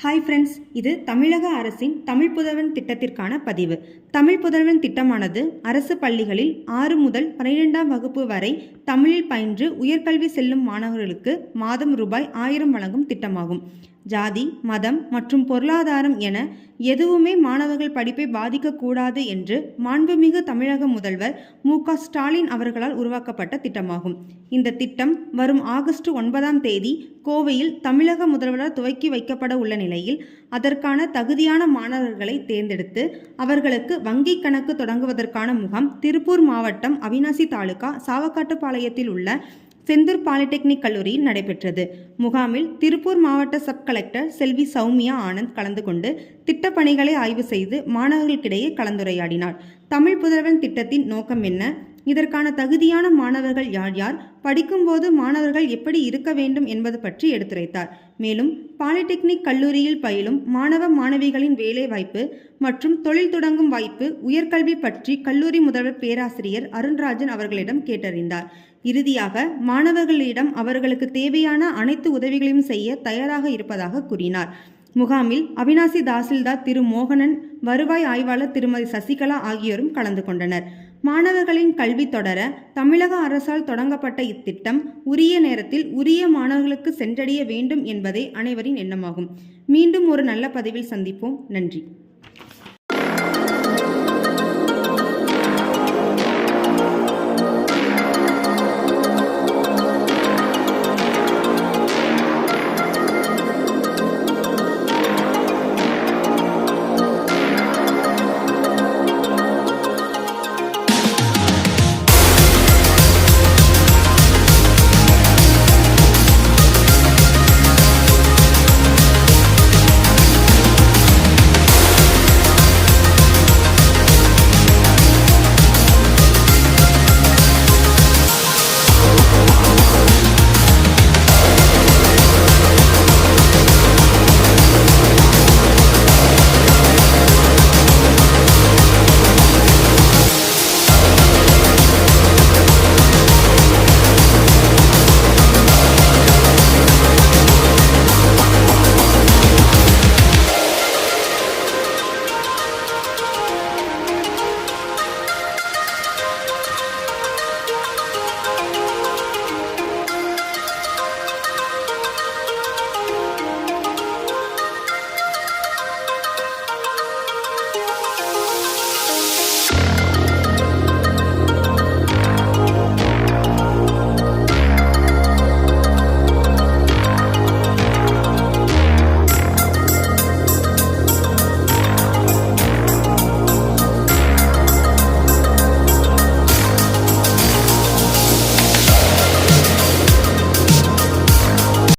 Hi friends, இது தமிழக அரசின் தமிழ் புதல்வன் திட்டத்திற்கான பதிவு. தமிழ் புதல்வன் திட்டமானது அரசு பள்ளிகளில் 6 முதல் 12ஆம் வகுப்பு வரை தமிழில் பயின்று உயர்கல்வி செல்லும் மாணவர்களுக்கு மாதம் ரூபாய் 1000 வழங்கும் திட்டமாகும். ஜாதி, மதம் மற்றும் பொருளாதாரம் என எதுவுமே மாணவர்கள் படிப்பை பாதிக்கக்கூடாது என்று மாண்புமிகு தமிழக முதல்வர் மு.க. ஸ்டாலின் அவர்களால் உருவாக்கப்பட்ட திட்டமாகும். இந்த திட்டம் வரும் ஆகஸ்ட் 9ஆம் தேதி கோவையில் தமிழக முதல்வரால் துவக்கி வைக்கப்பட உள்ள நிலையில் அதற்கான தகுதியான மாணவர்களை தேர்ந்தெடுத்து அவர்களுக்கு வங்கி கணக்கு தொடங்குவதற்கான முகாம் திருப்பூர் மாவட்டம் அவிநாசி தாலுகா சாவக்காட்டுப்பாளையத்தில் உள்ள செந்தூர் பாலிடெக்னிக் கல்லூரியில் நடைபெற்றது. முகாமில் திருப்பூர் மாவட்ட சப் கலெக்டர் செல்வி சௌமியா ஆனந்த் கலந்து கொண்டு திட்டப்பணிகளை ஆய்வு செய்து மாணவர்களுக்கிடையே கலந்துரையாடினார். தமிழ் புதல்வன் திட்டத்தின் நோக்கம் என்ன, இதற்கான தகுதியான மாணவர்கள் யார் யார், படிக்கும்போது மாணவர்கள் எப்படி இருக்க வேண்டும் என்பது பற்றி எடுத்துரைத்தார். மேலும் பாலிடெக்னிக் கல்லூரியில் பயிலும் மாணவ மாணவிகளின் வேலை வாய்ப்பு மற்றும் தொழில் தொடங்கும் வாய்ப்பு, உயர்கல்வி பற்றி கல்லூரி முதல்வர் பேராசிரியர் அருண்ராஜன் அவர்களிடம் கேட்டறிந்தார். இறுதியாக மாணவர்களிடம் அவர்களுக்கு தேவையான அனைத்து உதவிகளையும் செய்ய தயாராக இருப்பதாக கூறினார். முகாமில் அவிநாசி தாசில்தார் திரு மோகனன், வருவாய் ஆய்வாளர் திருமதி சசிகலா ஆகியோரும் கலந்து கொண்டனர். மாணவர்களின் கல்வி தொடர தமிழக அரசால் தொடங்கப்பட்ட இத்திட்டம் உரிய நேரத்தில் உரிய மாணவர்களுக்கு சென்றடைய வேண்டும் என்பதே அனைவரின் எண்ணமாகும். மீண்டும் ஒரு நல்ல பதிவில் சந்திப்போம். நன்றி.